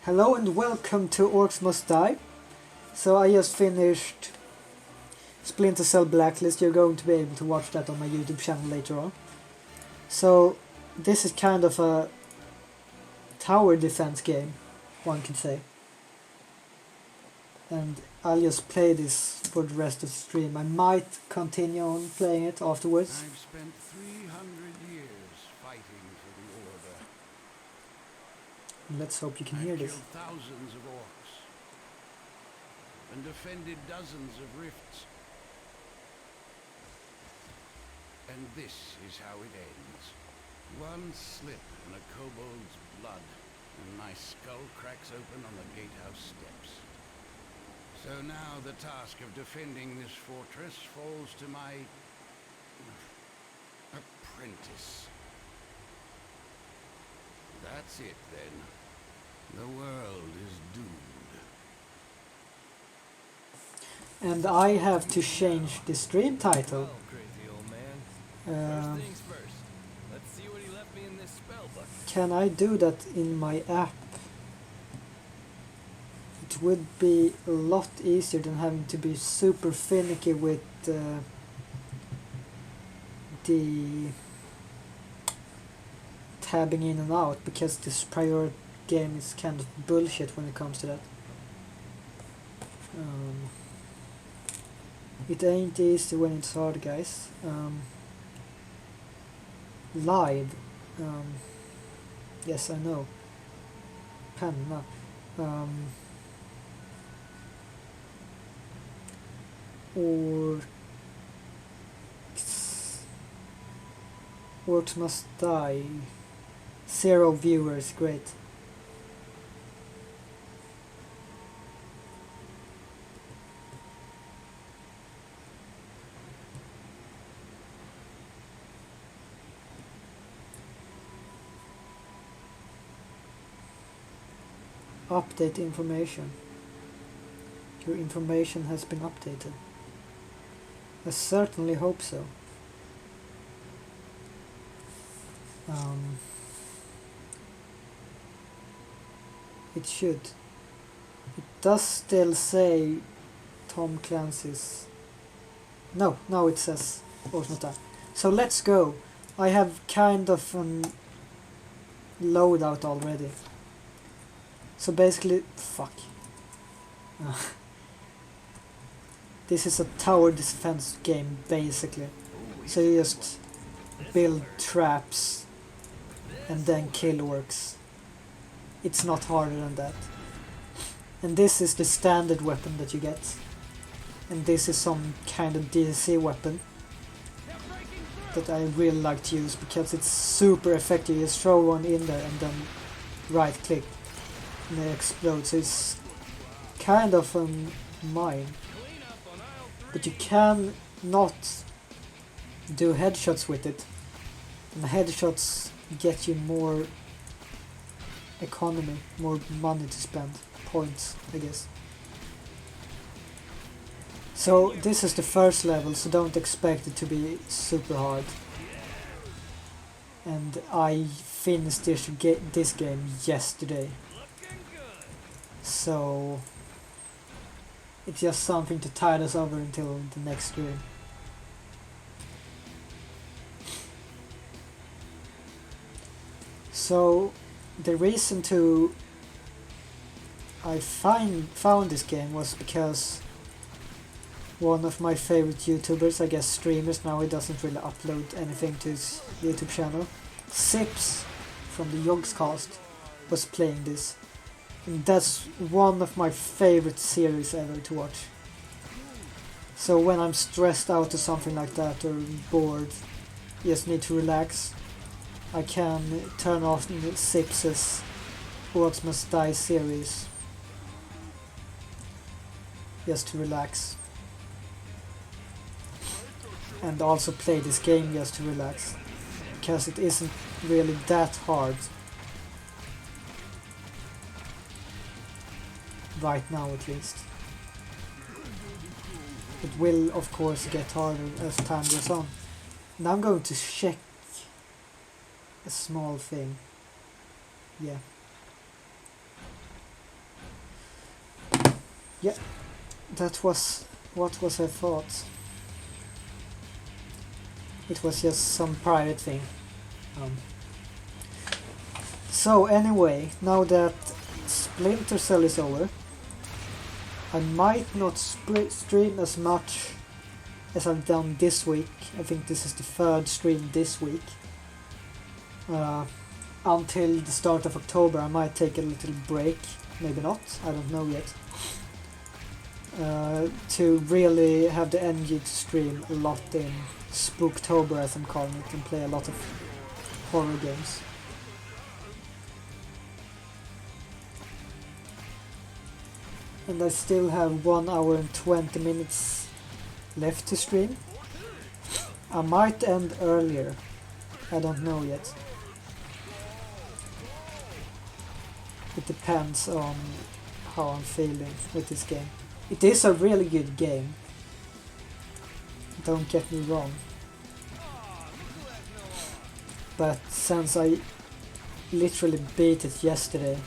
Hello and welcome to Orcs Must Die. So I just finished Splinter Cell Blacklist. You're going to be able to watch that on my YouTube channel later on. So this is kind of a tower defense game, one could say. And I'll just play this for the rest of the stream. I might continue on playing it afterwards. I've spent 300 years fighting for the Order. Let's hope you can hear this. I've killed thousands of orcs and defended dozens of rifts. And this is how it ends. One slip in a kobold's blood, and my skull cracks open on the gatehouse steps. So now the task of defending this fortress falls to my apprentice. That's it then. The world is doomed. And I have to change the stream title. Crazy old man. First things first. Let's see what he left me in this spell book. Can I do that in my app? It would be a lot easier than having to be super finicky with the tabbing in and out, because this prior game is kind of bullshit when it comes to that. It ain't easy when it's hard, guys. Live. Yes, I know. Penna. Orcs Must Die. 0 viewers, great. Update information. Your information has been updated. I certainly hope so. It should. It does still say Tom Clancy's. No, it says Orcs Must Die. So let's go. I have kind of an loadout already. So basically, fuck. This is a tower defense game, basically. So you just build traps and then kill orcs. It's not harder than that. And this is the standard weapon that you get. And this is some kind of DLC weapon that I really like to use because it's super effective. You just throw one in there and then right click and they explode. So it's kind of a mine. But you can not do headshots with it. And headshots get you more economy, more money to spend. Points, I guess. So this is the first level, so don't expect it to be super hard. And I finished this game yesterday. So it's just something to tide us over until the next stream. So the reason I found this game was because one of my favorite YouTubers, I guess streamers now, he doesn't really upload anything to his YouTube channel, Sips from the Yogscast, was playing this. And that's one of my favorite series ever to watch. So when I'm stressed out or something like that, or bored, just need to relax, I can turn off Sips' Orcs Must Die series just to relax. And also play this game just to relax, because it isn't really that hard right now, at least. It will of course get harder as time goes on. And I'm going to check a small thing. Yeah. Yeah, that was what was I thought. It was just some private thing. So anyway, now that Splinter Cell is over, I might not stream as much as I've done this week. I think this is the third stream this week. Until the start of October I might take a little break, maybe not, I don't know yet. To really have the energy to stream a lot in Spooktober, as I'm calling it, and play a lot of horror games. And I still have 1 hour and 20 minutes left to stream. I might end earlier, I don't know yet. It depends on how I'm feeling with this game. It is a really good game, don't get me wrong. But since I literally beat it yesterday,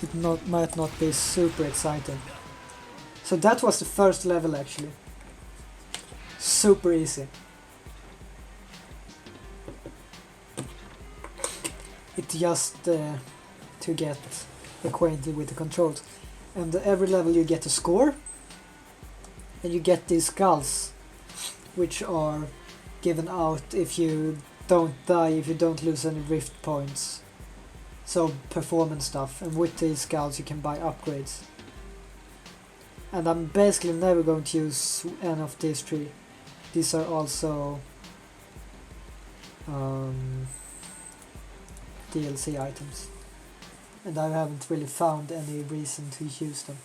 it might not be super exciting. So that was the first level actually. Super easy. It's just to get acquainted with the controls. And every level you get a score, and you get these skulls, which are given out if you don't die, if you don't lose any rift points. So performance stuff, and with these skulls you can buy upgrades. And I'm basically never going to use any of these three. These are also DLC items, and I haven't really found any reason to use them.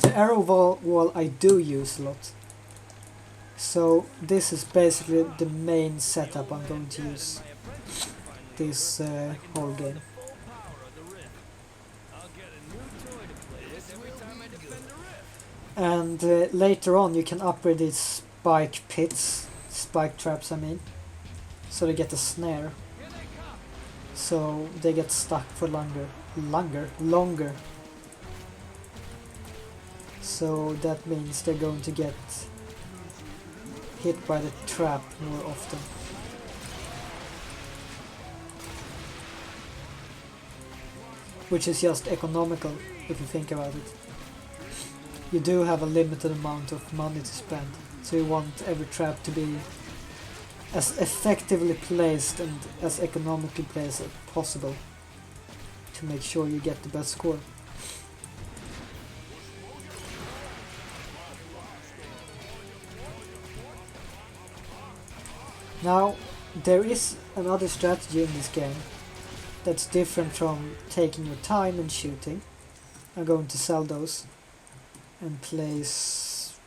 The arrow wall I do use a lot. So this is basically the main setup I'm going to use this whole game. And later on you can upgrade these spike traps I mean, so they get a snare, so they get stuck for longer. So that means they're going to get hit by the trap more often. Which is just economical if you think about it. You do have a limited amount of money to spend, so you want every trap to be as effectively placed and as economically placed as possible to make sure you get the best score. Now, there is another strategy in this game that's different from taking your time and shooting. I'm going to sell those and place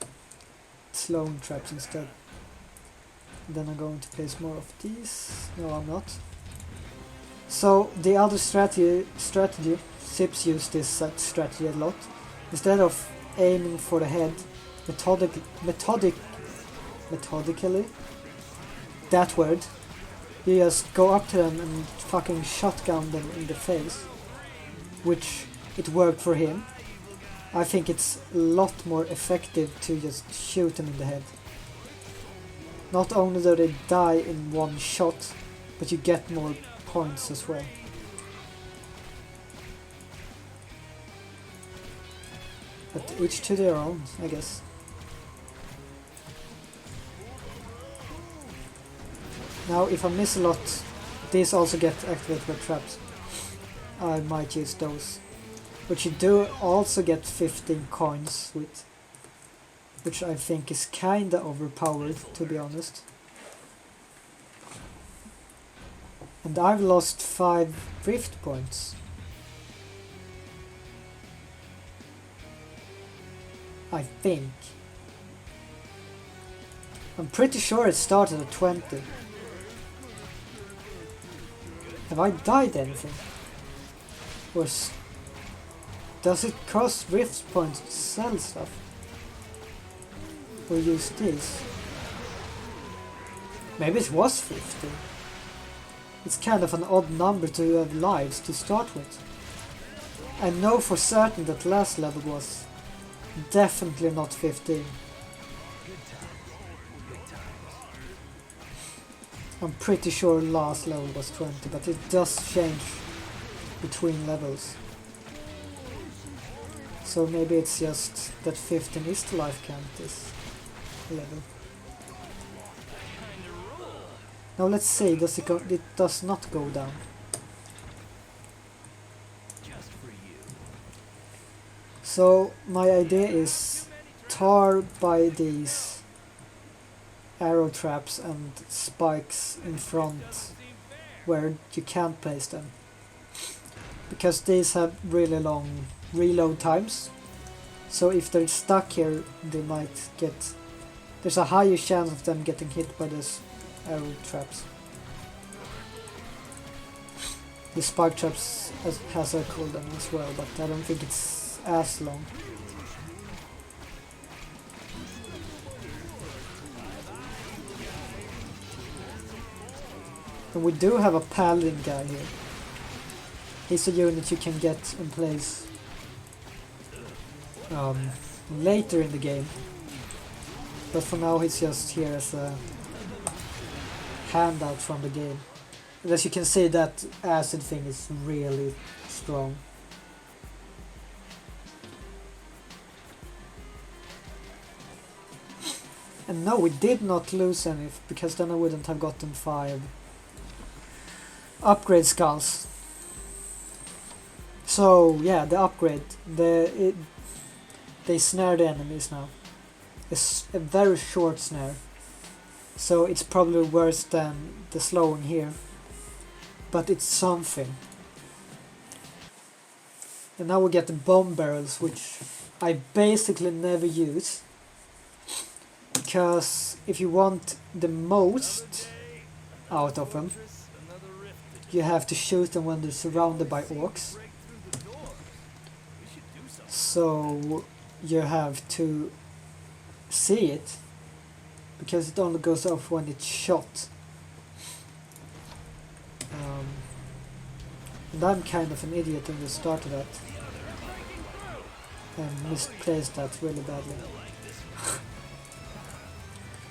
slowing traps instead. Then I'm going to place more of these. No, I'm not. So the other strategy, Sips use this strategy a lot. Instead of aiming for the head methodically, that word, you just go up to them and fucking shotgun them in the face, which it worked for him. I think it's a lot more effective to just shoot them in the head. Not only do they die in one shot, but you get more points as well. But each to their own, I guess. Now if I miss a lot, these also get activated by traps. I might use those. But you do also get 15 coins with, which I think is kinda overpowered, to be honest. And I've lost 5 rift points. I think. I'm pretty sure it started at 20. Have I died anything? Or does it cost rift points to sell stuff? Or use these? Maybe it was 50. It's kind of an odd number to have lives to start with. I know for certain that last level was definitely not 15. I'm pretty sure last level was 20, but it does change between levels. So maybe it's just that 15 is the life count this level. Now let's see, does it go? It does not go down. So my idea is tar by these arrow traps and spikes in front where you can't place them, because these have really long reload times, so if they're stuck here they might get, there's a higher chance of them getting hit by these arrow traps. The spike traps has a cooldown as well, but I don't think it's as long. And we do have a paladin guy here. He's a unit you can get in place later in the game, but for now he's just here as a handout from the game. And as you can see, that acid thing is really strong. And no, we did not lose any, because then I wouldn't have gotten 5 upgrade skulls. So yeah, the upgrade, they snare the enemies now. It's a very short snare, so it's probably worse than the slowing here, but it's something. And now we get the bomb barrels, which I basically never use, because if you want the most out of them, you have to shoot them when they're surrounded by orcs. So you have to see it, because it only goes off when it's shot. And I'm kind of an idiot in the start of that, and misplaced that really badly.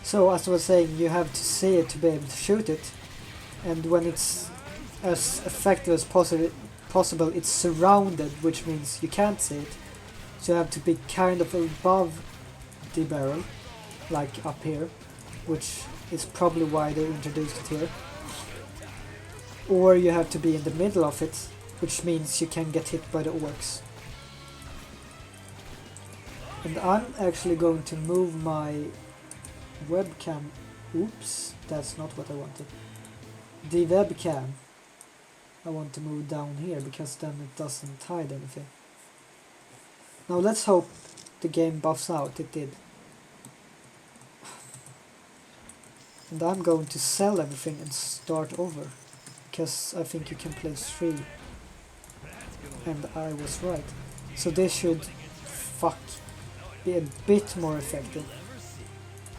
So as I was saying, you have to see it to be able to shoot it, and when it's as effective as possible, it's surrounded, which means you can't see it. So you have to be kind of above the barrel, like up here, which is probably why they introduced it here. Or you have to be in the middle of it, which means you can get hit by the orcs. And I'm actually going to move my webcam. Oops, that's not what I wanted. The webcam I want to move down here, because then it doesn't hide anything. Now let's hope the game buffs out. It did. And I'm going to sell everything and start over, because I think you can place 3. And I was right. So this should be a bit more effective.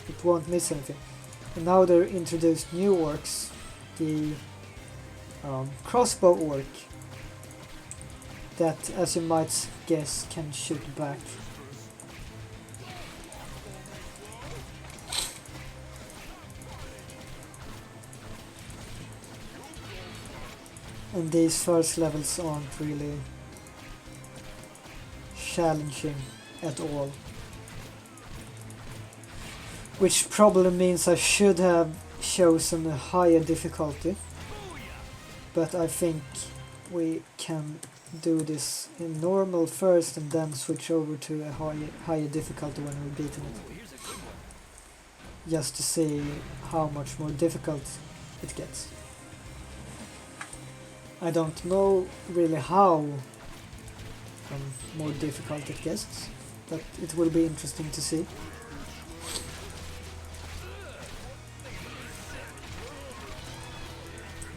It won't miss anything. And now they're introduced new orcs. The crossbow orc, that, as you might guess, can shoot back. And these first levels aren't really challenging at all, which probably means I should have chosen a higher difficulty, but I think we can do this in normal first and then switch over to a higher difficulty when we're beating it, just to see how much more difficult it gets. I don't know really how more difficult it gets, but it will be interesting to see.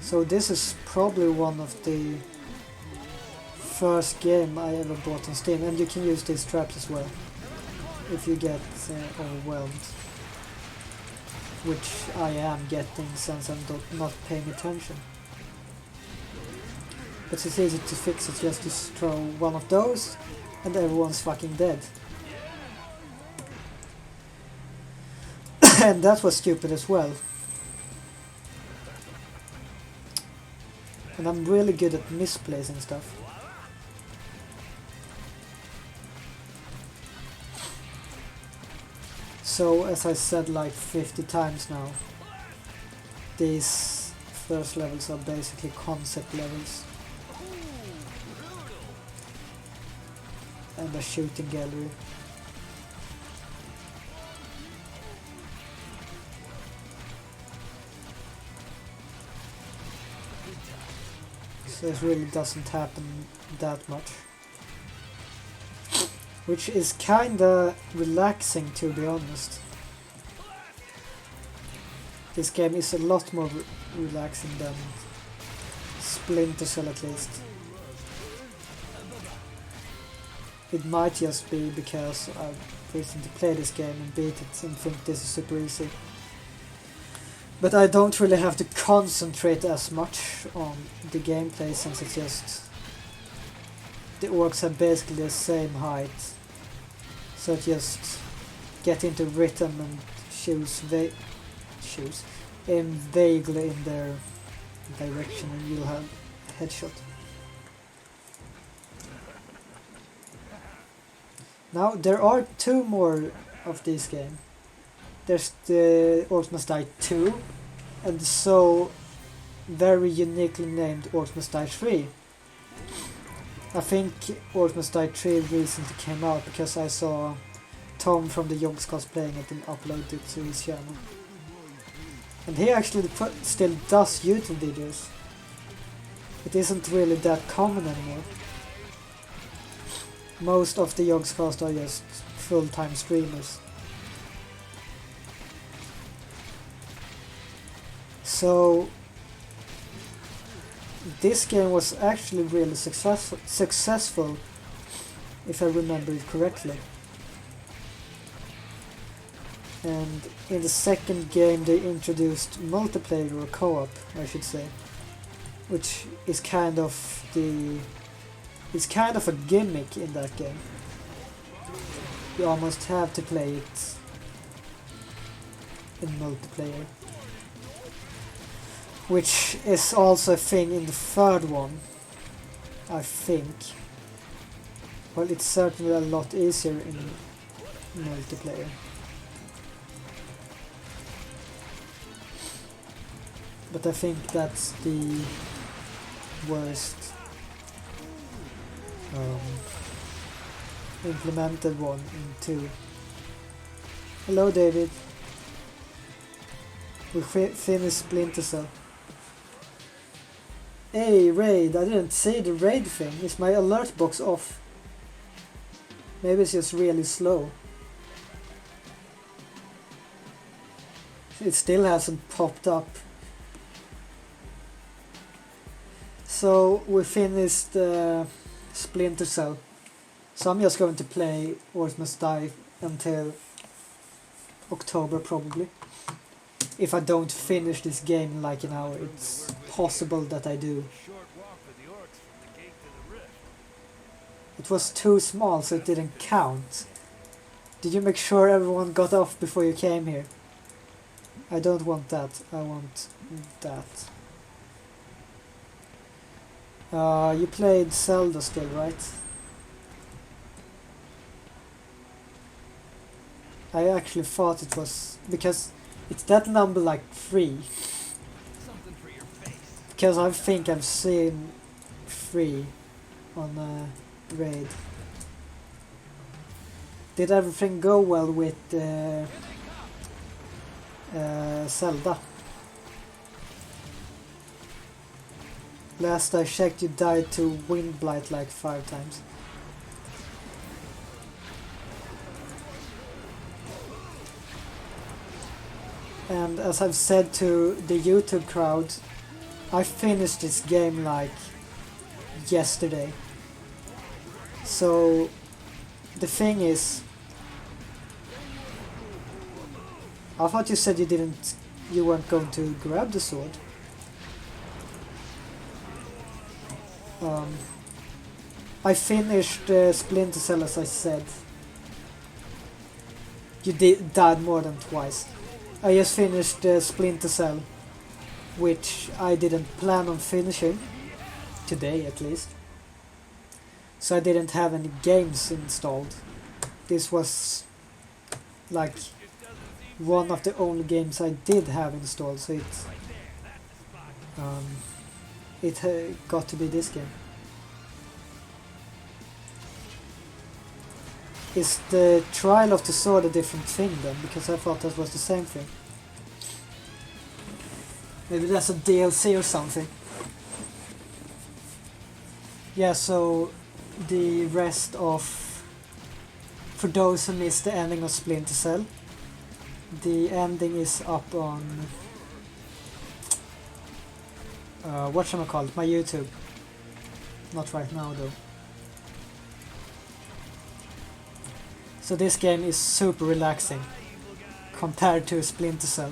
So this is probably one of the first game I ever bought on Steam, and you can use these traps as well if you get overwhelmed, which I am getting since I'm not paying attention. But it's easy to fix it, just to throw one of those and everyone's fucking dead. And that was stupid as well. And I'm really good at misplacing stuff. So, as I said like 50 times now, these first levels are basically concept levels. And a shooting gallery. So it really doesn't happen that much. Which is kinda relaxing, to be honest. This game is a lot more relaxing than Splinter Cell, at least. It might just be because I've recently played this game and beat it and think this is super easy. But I don't really have to concentrate as much on the gameplay, since it's just... the orcs are basically the same height. So just get into rhythm and aim vaguely in their direction and you'll have a headshot. Now there are two more of this game. There's the Orcs Must Die 2 and so very uniquely named Orcs Must Die 3. I think Orcs Must Die 3 recently came out because I saw Tom from the Yogscast playing it and uploaded it to his channel. And he actually still does YouTube videos. It isn't really that common anymore. Most of the Yogscast are just full-time streamers. So this game was actually really successful, if I remember it correctly. And in the second game they introduced multiplayer, or co-op I should say, which is kind of a gimmick in that game. You almost have to play it in multiplayer. Which is also a thing in the third one, I think. Well, it's certainly a lot easier in multiplayer. But I think that's the worst implemented one in 2. Hello David. We finished Splinter Cell. Hey, raid, I didn't see the raid thing. Is my alert box off? Maybe it's just really slow. It still hasn't popped up. So we finished Splinter Cell. So I'm just going to play Orcs Must Die until October probably. If I don't finish this game in like an hour, it's possible that I do. It was too small, so it didn't count. Did you make sure everyone got off before you came here? I don't want that. I want that. You played Zelda still, right? I actually thought it was... because it's that number like 3. Because I think I've seen 3 on raid. Did everything go well with Zelda? Last I checked you died to wind blight like 5 times. And as I've said to the YouTube crowd, I finished this game like yesterday. So the thing is, I thought you said you weren't going to grab the sword. I finished Splinter Cell, as I said. You died more than twice. I just finished Splinter Cell, which I didn't plan on finishing, today at least. So I didn't have any games installed. This was like one of the only games I did have installed, so it got to be this game. Is the Trial of the Sword a different thing then? Because I thought that was the same thing. Maybe that's a DLC or something. Yeah, so the rest of... For those who missed the ending of Splinter Cell, the ending is up on... whatchamacallit, my YouTube. Not right now though. So this game is super relaxing compared to Splinter Cell,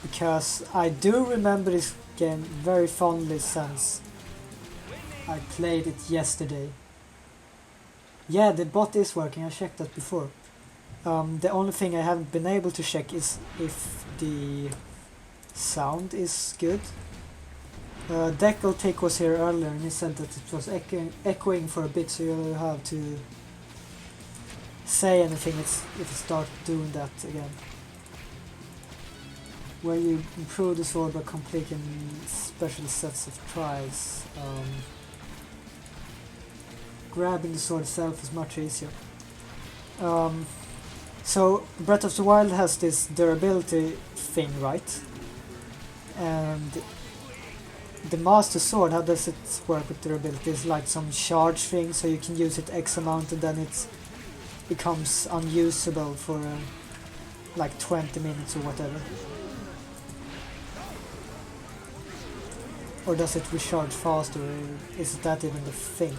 because I do remember this game very fondly since I played it yesterday. Yeah, the bot is working, I checked that before. The only thing I haven't been able to check is if the sound is good. Deckeltick was here earlier and he said that it was echoing for a bit, so you have to say anything if it starts doing that again. Where you improve the sword by completing special sets of trials. Grabbing the sword itself is much easier. So Breath of the Wild has this durability thing, right? And the Master Sword, how does it work with durability? It's like some charge thing, so you can use it X amount and then it becomes unusable for like 20 minutes or whatever. Or does it recharge faster, or is that even the thing?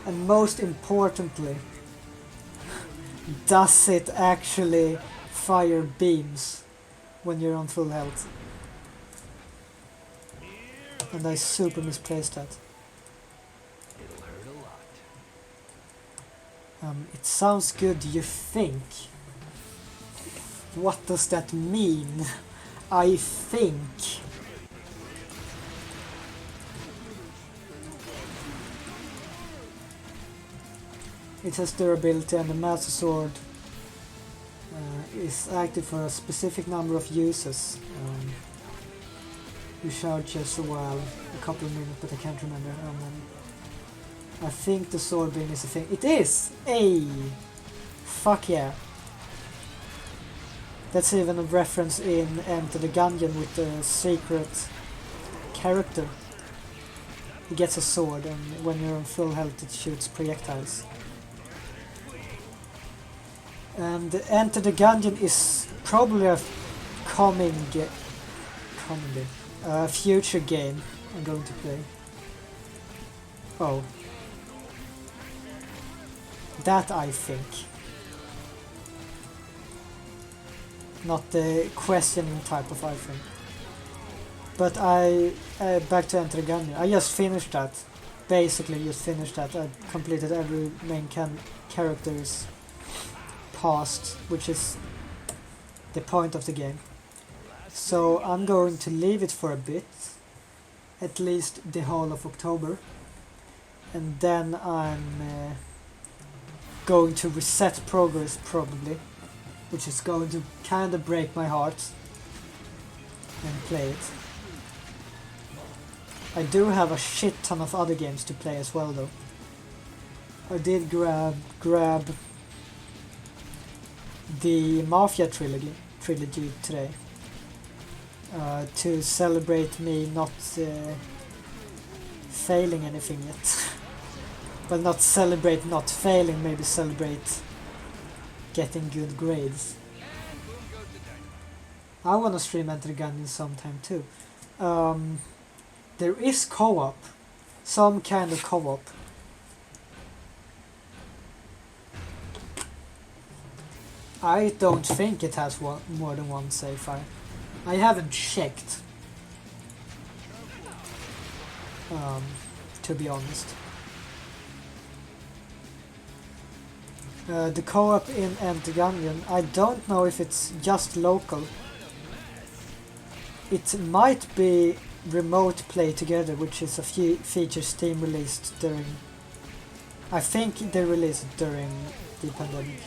And most importantly, does it actually fire beams when you're on full health? And I super misplaced that. It'll hurt a lot. It sounds good, you think? What does that mean? I think. It has durability, and the Master Sword is active for a specific number of uses. Recharges a while, a couple of minutes, but I can't remember how many. I think the sword beam is a thing. It is! Hey! Fuck yeah! That's even a reference in Enter the Gungeon with the secret character. He gets a sword, and when you're on full health it shoots projectiles. And Enter the Gungeon is probably a future game I'm going to play. Oh. That I think. Not the questioning type of I think. But back to Enter the Gungeon. I just finished that. Basically just finished that. I completed every main character's past, which is the point of the game. So I'm going to leave it for a bit, at least the whole of October, and then I'm going to reset progress probably, which is going to kind of break my heart, and play it. I do have a shit ton of other games to play as well though. I did grab the Mafia trilogy today. To celebrate me not failing anything yet. Well, not celebrate not failing, maybe celebrate getting good grades. I wanna stream Enter the Gungeon sometime too. There is co-op, some kind of co-op. I don't think it has more than one save file. I haven't checked. to be honest. The co-op in Enter Gungeon, I don't know if it's just local. It might be remote play together, which is a feature Steam released during... I think they released it during the pandemic.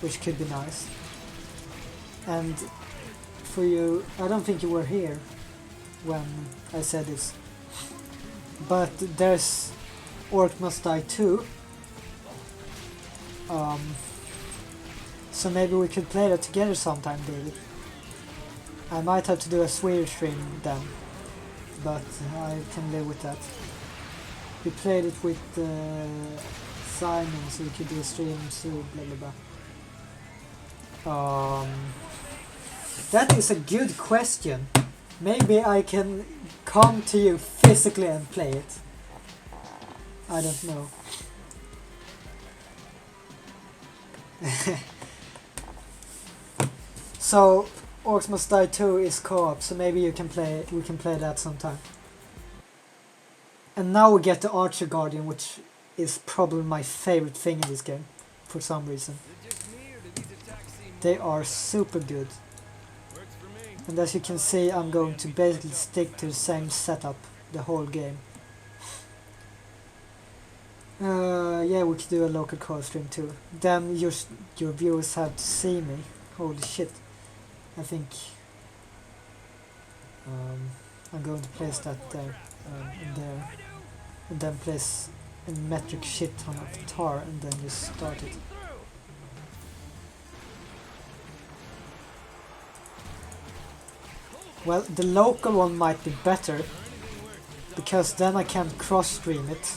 Which could be nice. And for you, I don't think you were here when I said this, but there's Orcs Must Die 2. So maybe we could play that together sometime, David. I might have to do a Swedish stream then, but I can live with that. We played it with Simon, so we could do a stream, so blah blah blah. That is a good question. Maybe I can come to you physically and play it. I don't know. So Orcs Must Die 2 is co-op, so maybe we can play that sometime. And now we get the Archer Guardian, which is probably my favorite thing in this game, for some reason. They are super good. And as you can see, I'm going to basically stick to the same setup the whole game. Yeah, we could do a local co stream too. Then your viewers have to see me. Holy shit. I think I'm going to place that there and there. And then place a metric shit ton of tar and then just start it. Well, the local one might be better, because then I can cross-stream it.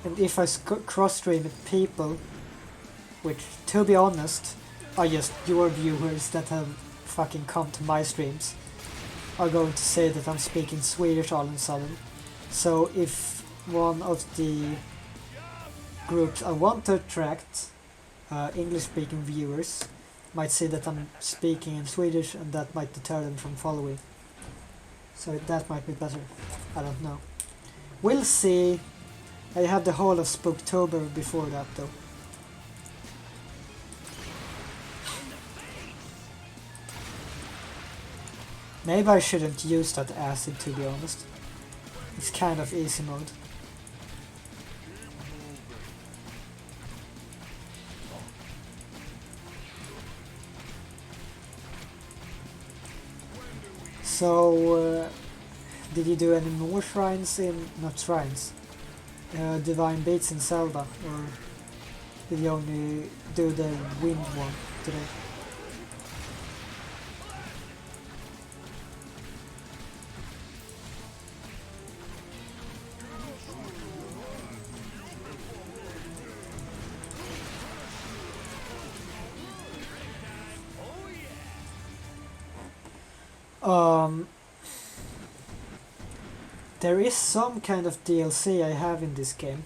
And if I cross-stream it, people, which, to be honest, are just your viewers that have fucking come to my streams, are going to say that I'm speaking Swedish all of a sudden. So if one of the groups I want to attract, English-speaking viewers, might say that I'm speaking in Swedish, and that might deter them from following. So that might be better. I don't know. We'll see. I have the whole of Spooktober before that though. Maybe I shouldn't use that acid, to be honest. It's kind of easy mode. So, did you do any more shrines in... not shrines, divine beats in Zelda, or did you only do the wind one today? There is some kind of DLC I have in this game,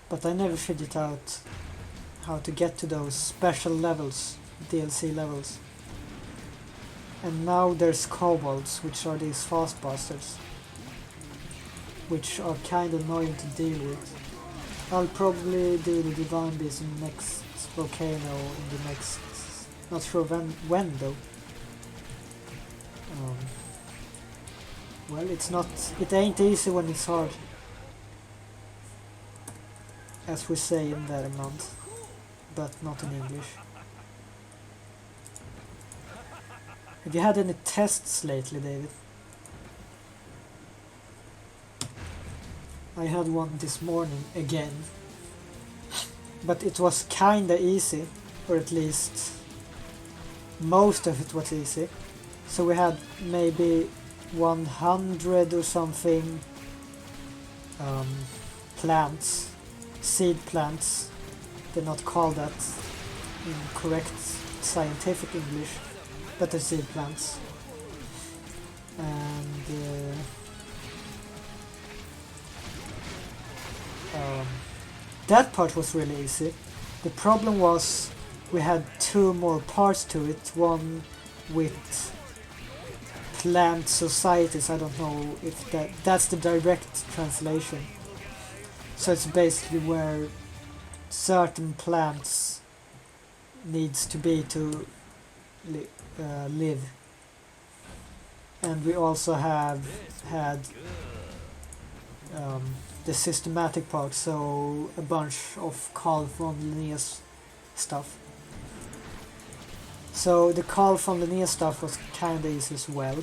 but I never figured out how to get to those special levels, DLC levels. And now there's kobolds, which are these fast bastards, which are kind of annoying to deal with. I'll probably do the divine beast in the next volcano, in the next... not sure when though. Well, it ain't easy when it's hard, as we say in Värmland, but not in English. Have you had any tests lately, David? I had one this morning again, but it was kinda easy, or at least most of it was easy. So we had maybe 100 or something plants, seed plants. They're not called that in correct scientific English, but they're seed plants. And that part was really easy. The problem was we had two more parts to it, one with plant societies. I don't know if that's the direct translation. So it's basically where certain plants needs to be to live. And we also have had the systematic part, so a bunch of Carl von Linnaeus stuff. So the Carl von Linnaeus stuff was kinda easy as well.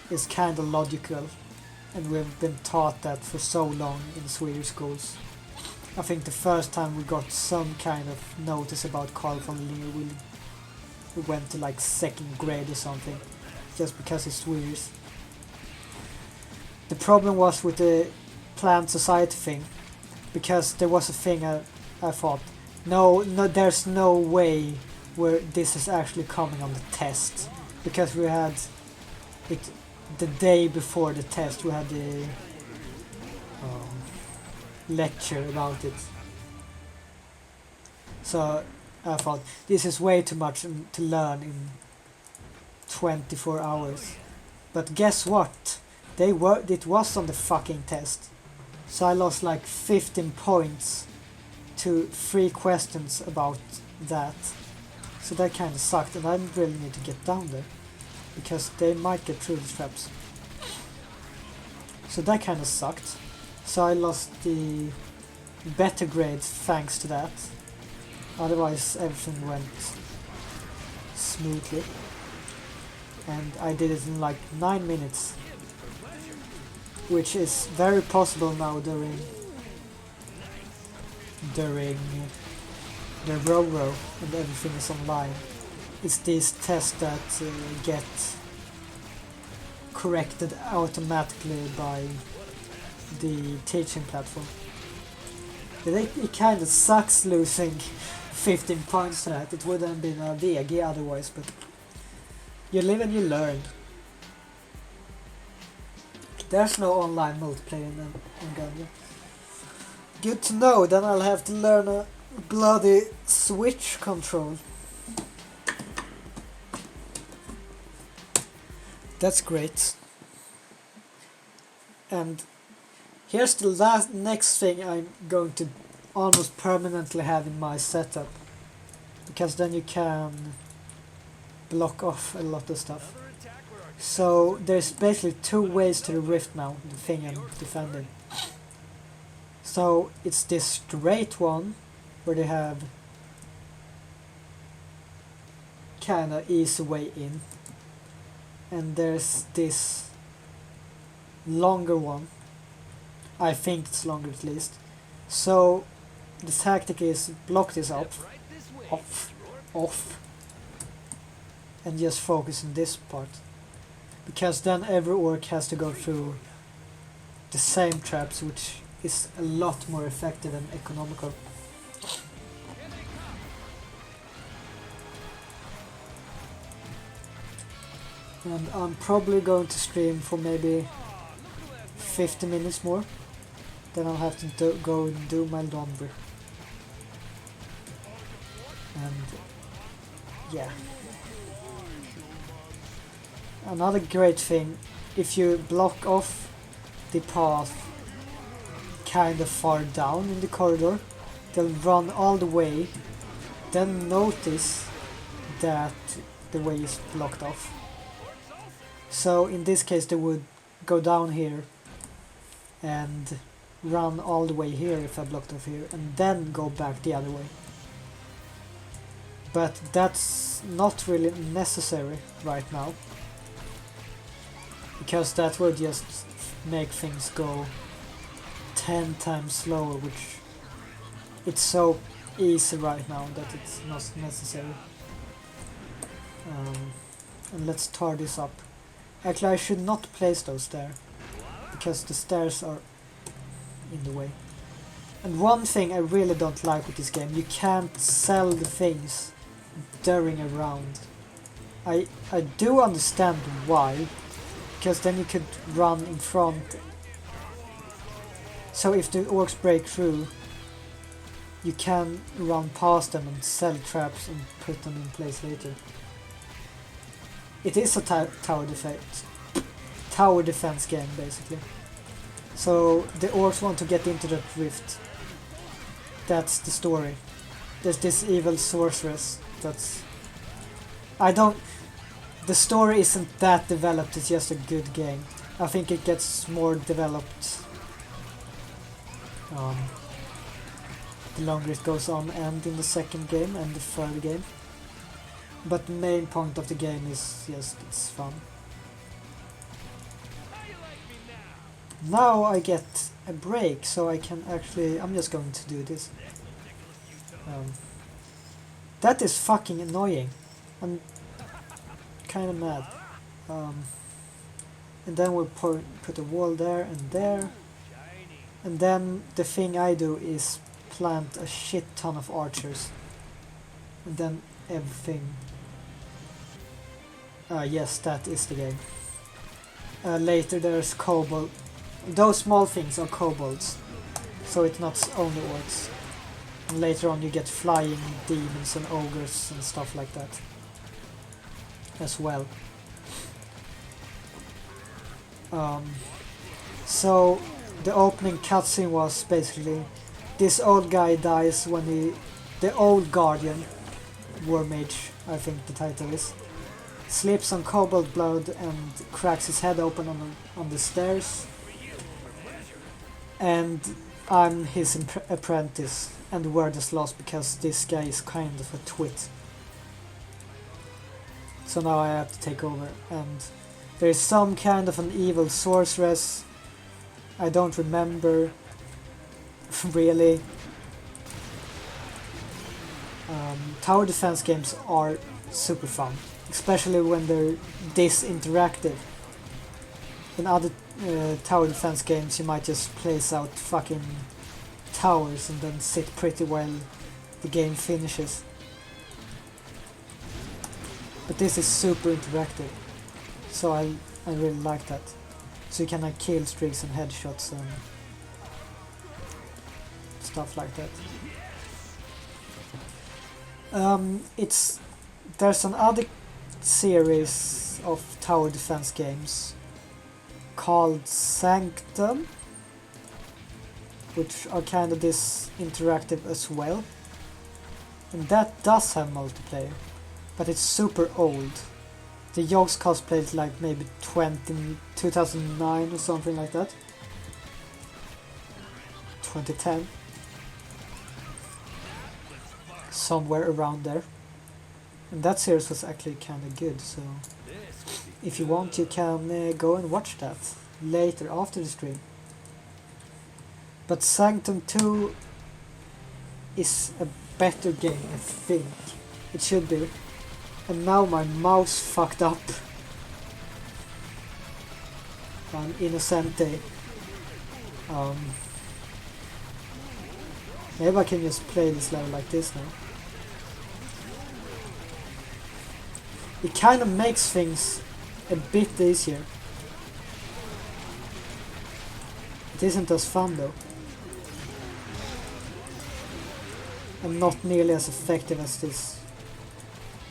It's kinda logical, and we've been taught that for so long in Swedish schools. I think the first time we got some kind of notice about Carl von Linnaeus, we went to like 2nd grade or something, just because it's Swedish. The problem was with the plant society thing, because there was a thing I thought, no, there's no way where this is actually coming on the test, because we had it the day before the test. We had the lecture about it, so I thought this is way too much to learn in 24 hours. But guess what? It was on the fucking test. So I lost like 15 points to 3 questions about that. So that kind of sucked, and I really need to get down there, because they might get through the traps. So that kind of sucked. So I lost the better grades thanks to that. Otherwise everything went smoothly. And I did it in like 9 minutes. Which is very possible now during the Row and everything is online. It's these tests that get corrected automatically by the teaching platform. It kind of sucks losing 15 points to that. It would have been a VG otherwise, but you live and you learn. There's no online multiplayer in Gungeon. Good to know, then I'll have to learn a bloody Switch control. That's great. And here's the next thing I'm going to almost permanently have in my setup, because then you can block off a lot of stuff. So there's basically 2 ways to the rift now, the thing I'm defending. So it's this straight one where they have kinda easy way in, and there's this longer one. I think it's longer at least. So the tactic is block this off, and just focus on this part, because then every orc has to go through the same traps, which is a lot more effective and economical. And I'm probably going to stream for maybe 50 minutes more. Then I'll have to go and do my laundry. And yeah. Another great thing, if you block off the path kind of far down in the corridor, they'll run all the way, then notice that the way is blocked off. So in this case they would go down here and run all the way here if I blocked off here, and then go back the other way. But that's not really necessary right now, because that would just make things go 10 times slower, which it's so easy right now that it's not necessary. And let's tar this up. Actually, I should not place those there, because the stairs are in the way. And one thing I really don't like with this game, you can't sell the things during a round. I do understand why, because then you could run in front. So if the orcs break through, you can run past them and sell traps and put them in place later. it is a tower defense game basically. So the orcs want to get into that rift. That's the story. There's this evil sorceress that's... The story isn't that developed, it's just a good game. I think it gets more developed the longer it goes on, and in the second game and the third game. But the main point of the game is just it's fun. Now I get a break, so I can actually... I'm just going to do this. That is fucking annoying. I'm kind of mad. And then we'll put a wall there and there. And then the thing I do is plant a shit ton of archers. And then everything... yes, that is the game. Later there's kobold. Those small things are kobolds. So it's not only orcs. And later on you get flying demons and ogres and stuff like that as well. So the opening cutscene was basically this old guy dies when the old guardian, war mage I think the title is, slips on kobold blood and cracks his head open on the stairs, and I'm his apprentice, and the word is lost because this guy is kind of a twit. So now I have to take over, and there is some kind of an evil sorceress. I don't remember really. Tower defense games are super fun, especially when they're this interactive. In other tower defense games you might just place out fucking towers and then sit pretty while the game finishes. But this is super interactive, so I really like that. So you can have kill streaks and headshots and stuff like that. There's another series of tower defense games called Sanctum, which are kind of this interactive as well, and that does have multiplayer, but it's super old. The Yogs cosplayed like maybe 2009 or something like that. 2010. Somewhere around there. And that series was actually kind of good, so if you want you can go and watch that later after the stream. But Sanctum 2 is a better game, I think. It should be. And now my mouse fucked up. I'm Innocente. Maybe I can just play this level like this now. It kind of makes things a bit easier. It isn't as fun though. And not nearly as effective as this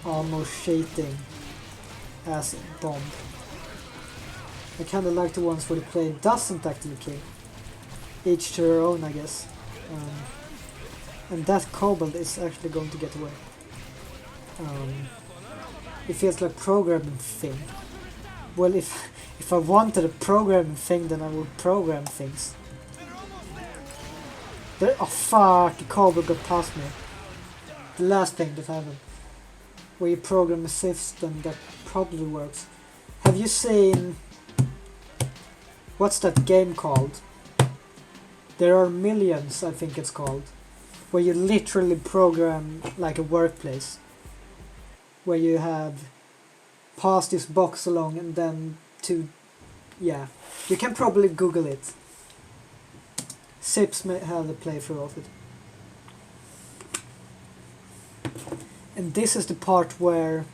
almost cheating as bomb. I kinda like the ones where the player doesn't actually kill. Each to their own, I guess. And that kobold is actually going to get away. It feels like programming thing. Well, if I wanted a programming thing, then I would program things. Oh fuck, the kobold got past me. The last thing that happened. Where you program a system that probably works. Have you seen... What's that game called? There Are Millions, I think it's called. Where you literally program like a workplace. Where you have pass this box along and then to... Yeah. You can probably Google it. Sips may have a playthrough of it. And this is the part where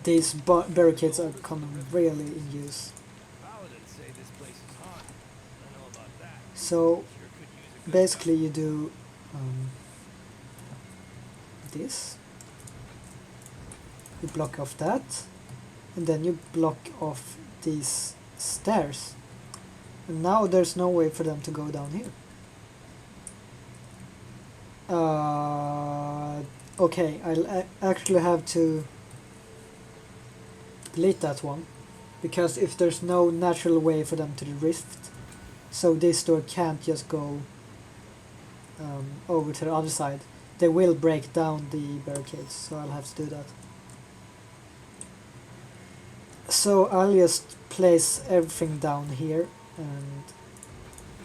these barricades are coming really in use. So basically you do this. You block off that. and then you block off these stairs. And now there's no way for them to go down here. Okay, I'll actually have to delete that one, because if there's no natural way for them to the rift, so this door can't just go over to the other side, they will break down the barricades, so I'll have to do that. So I'll just place everything down here, and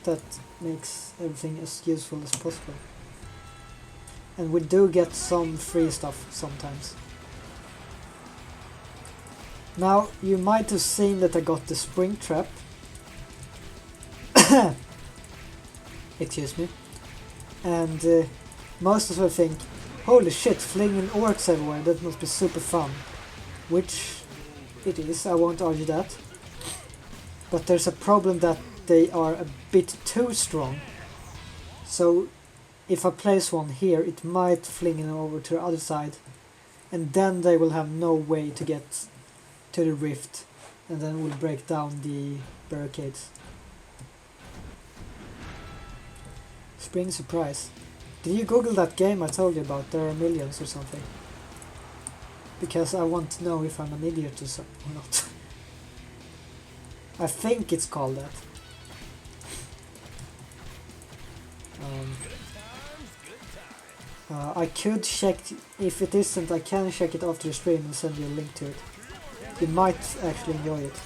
that makes everything as useful as possible. And we do get some free stuff sometimes. Now, you might have seen that I got the spring trap. Excuse me. And most of us think, holy shit, flinging orcs everywhere, that must be super fun. Which it is, I won't argue that. But there's a problem that they are a bit too strong. So if I place one here, it might fling it over to the other side, and then they will have no way to get to the rift, and then we'll break down the barricades. Spring surprise. Did you Google that game I told you about? There are millions or something. Because I want to know if I'm an idiot or not. I think it's called that. I could check, if it isn't, I can check it after the stream and send you a link to it. You might actually enjoy it.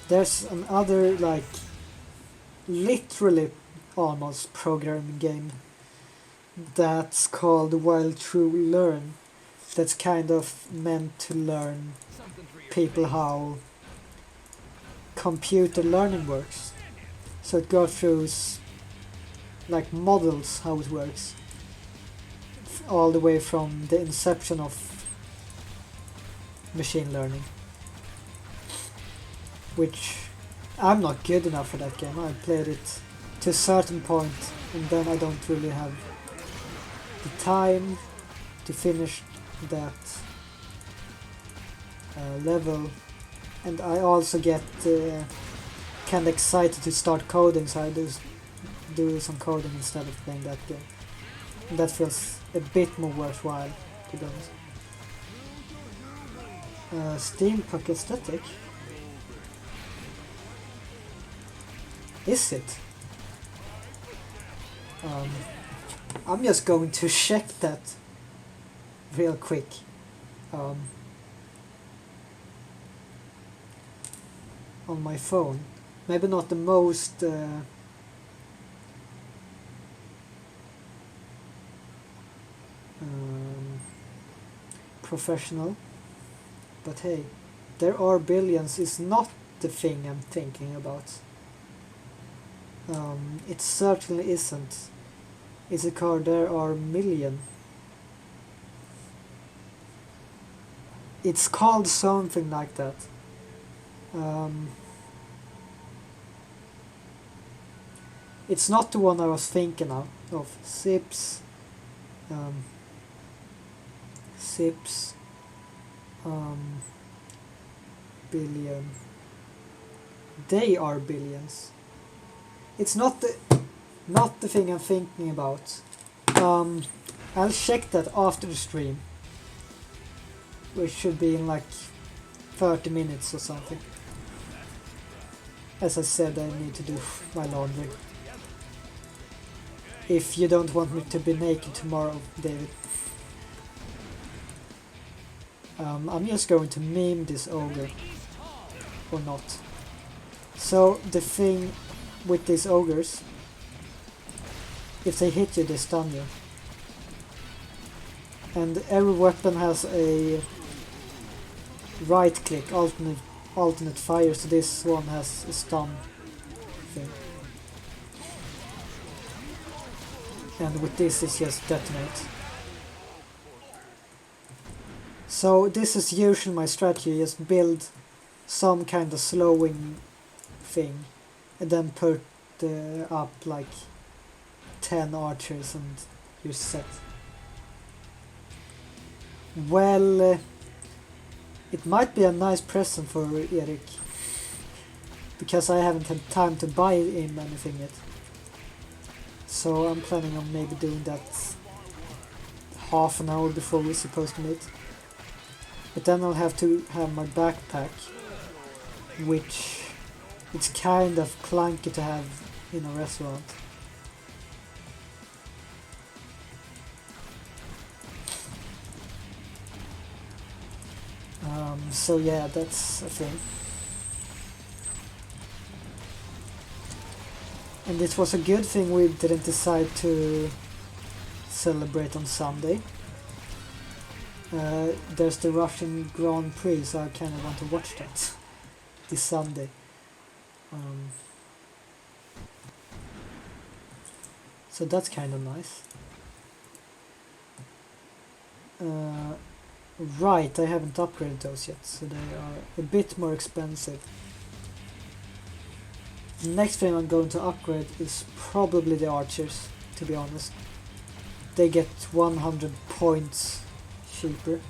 There's another, like, literally almost programming game that's called While True Learn, that's kind of meant to learn people how computer learning works. So it goes through like models how it works, all the way from the inception of machine learning, which I'm not good enough for that game. I played it to a certain point, and then I don't really have the time to finish that level, and I also get kind of excited to start coding, so I do some coding instead of playing that game. And that feels a bit more worthwhile, to be honest. Steampunk aesthetic? Is it? I'm just going to check that real quick. On my phone. Maybe not the most professional, but hey, there are billions is not the thing I'm thinking about. It certainly isn't. It's a car, there are million. It's called something like that. It's not the one I was thinking of. Sips. Sips. Billion. They are billions. It's not the thing I'm thinking about. I'll check that after the stream, which should be in like 30 minutes or something. As I said, I need to do my laundry. If you don't want me to be naked tomorrow, David. I'm just going to meme this ogre. Or not. So, the thing with these ogres, if they hit you, they stun you. And every weapon has a right click, alternate fire, so this one has a stun thing. And with this it's just detonate. So this is usually my strategy, just build some kind of slowing thing and then put up like 10 archers and you're set. Well, It might be a nice present for Erik, because I haven't had time to buy him anything yet. So I'm planning on maybe doing that half an hour before we're supposed to meet. But then I'll have to have my backpack, which it's kind of clunky to have in a restaurant. So yeah, that's a thing. And it was a good thing we didn't decide to celebrate on Sunday. There's the Russian Grand Prix, so I kind of want to watch that this Sunday. So that's kind of nice. Right, I haven't upgraded those yet, so they are a bit more expensive. The next thing I'm going to upgrade is probably the archers, to be honest. They get 100 points cheaper.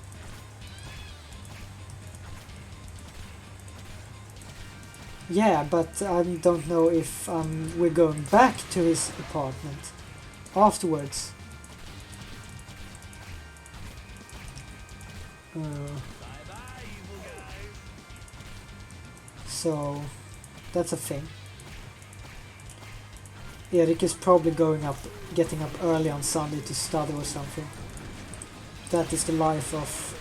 Yeah, but I don't know if we're going back to his apartment afterwards. So that's a thing. Erik is probably getting up early on Sunday to study or something. That is the life of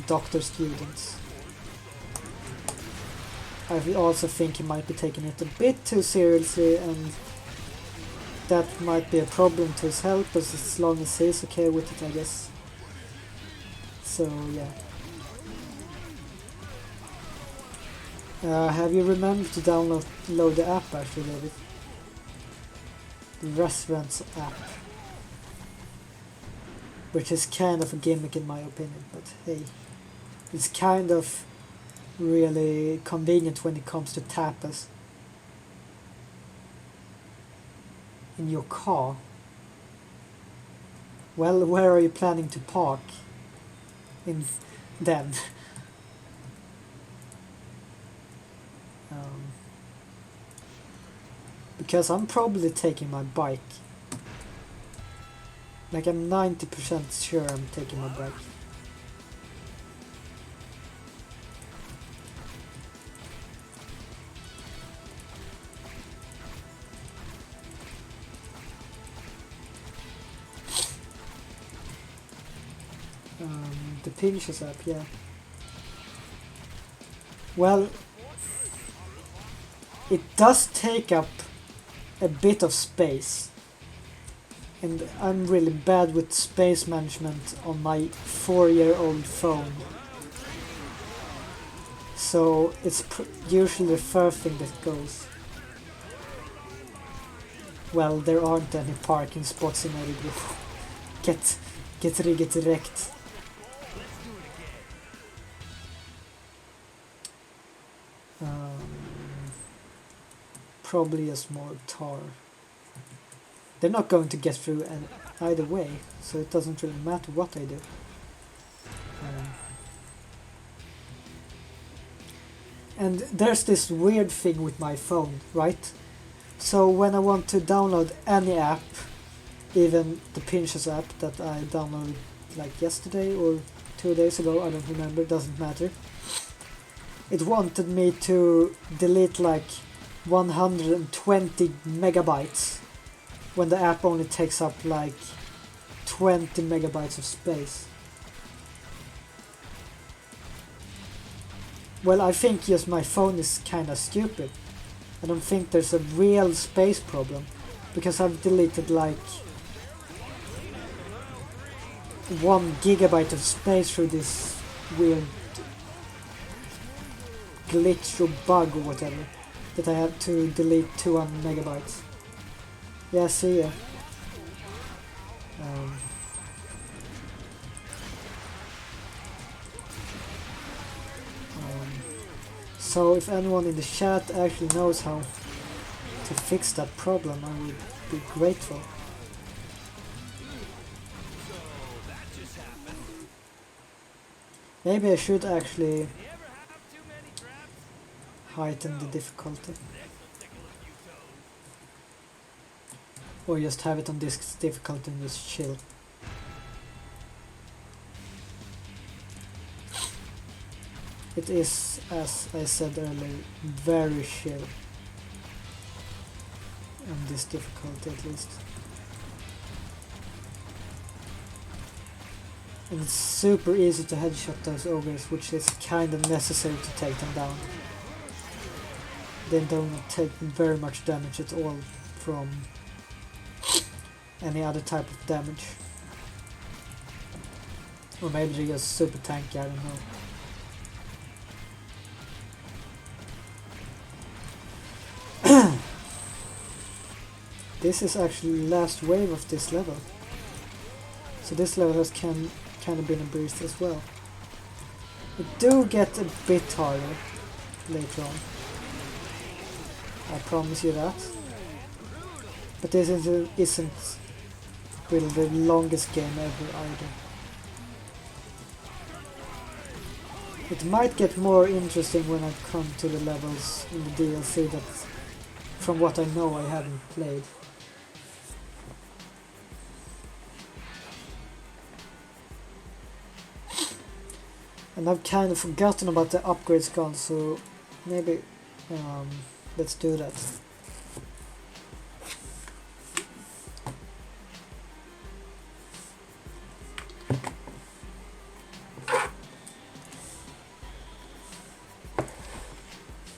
doctor students. I also think he might be taking it a bit too seriously, and that might be a problem to his health, but as long as he's okay with it, I guess. So yeah. Have you remembered to download the app actually, David? The Restaurants app. Which is kind of a gimmick in my opinion, but hey. It's kind of really convenient when it comes to tapas. In your car. Well, where are you planning to park? In then. Because I'm probably taking my bike. Like I'm 90% sure I'm taking my bike. The Pinches app, yeah. Well, it does take up a bit of space, and I'm really bad with space management on my 4-year-old phone, so it's usually the first thing that goes. Well, there aren't any parking spots in Örebro. Get rigget direkt. Probably just more tar. They're not going to get through either way, so it doesn't really matter what I do. And there's this weird thing with my phone, right? So when I want to download any app, even the Pinches app that I downloaded like yesterday or 2 days ago, I don't remember, doesn't matter. It wanted me to delete like 120 megabytes when the app only takes up like 20 megabytes of space. Well, I think just my phone is kinda stupid. I don't think there's a real space problem, because I've deleted like 1 gigabyte of space through this weird glitch or bug or whatever, that I had to delete 200 megabytes. Yeah, see ya. So if anyone in the chat actually knows how to fix that problem, I would be grateful. Maybe I should actually You ever have too many traps? heighten the difficulty. This'll tickle a few toes. Or just have it on this difficulty and just chill. It is, as I said earlier, very chill. On this difficulty at least. And it's super easy to headshot those ogres, which is kind of necessary to take them down. They don't take very much damage at all from any other type of damage. Or maybe they're just super tanky, I don't know. This is actually the last wave of this level. So this level has kind of been a breeze as well. It do get a bit harder later on. I promise you that. But this isn't really the longest game ever either. It might get more interesting when I come to the levels in the DLC that, from what I know, I haven't played. And I've kind of forgotten about the upgrade skull, so maybe let's do that.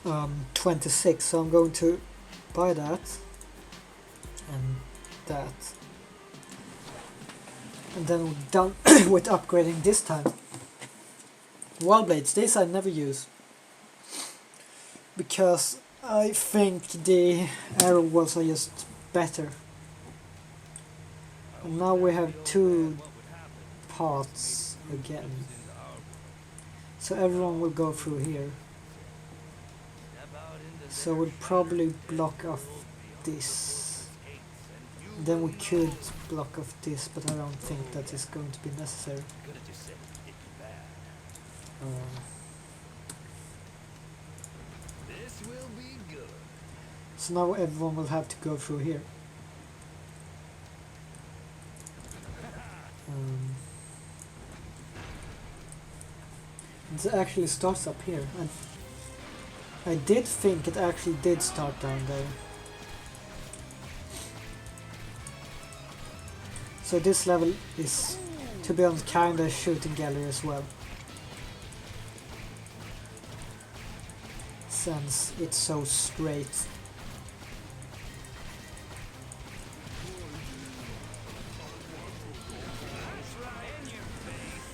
Um, 26, so I'm going to buy that and that. And then we're done with upgrading this time. Wall blades, this I never use. Because I think the arrow walls are just better. And now we have two paths again. So everyone will go through here. So we'll probably block off this. Then we could block off this, but I don't think that is going to be necessary. This will be good. So now everyone will have to go through here. It actually starts up here. And I did think it actually did start down there. So this level is, to be honest, kinda a shooting gallery as well. Since it's so straight.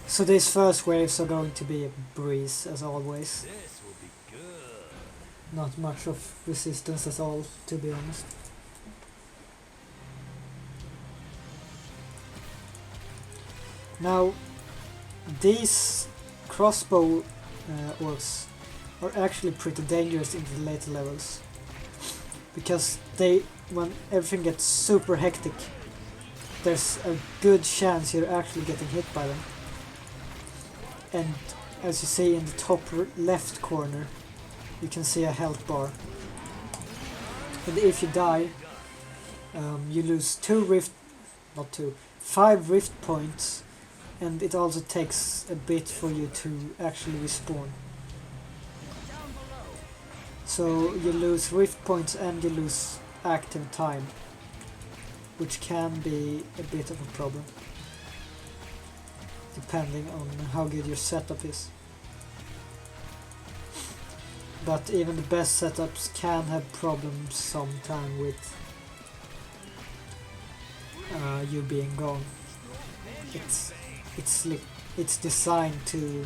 So these first waves are going to be a breeze as always. This will be good. Not much of resistance at all, to be honest. Now, these crossbow orcs are actually pretty dangerous in the later levels. Because when everything gets super hectic, there's a good chance you're actually getting hit by them. And as you see in the top left corner, you can see a health bar. And if you die, you lose 5 rift points, and it also takes a bit for you to actually respawn. So you lose rift points and you lose active time, which can be a bit of a problem, depending on how good your setup is. But even the best setups can have problems sometime with you being gone. It's designed to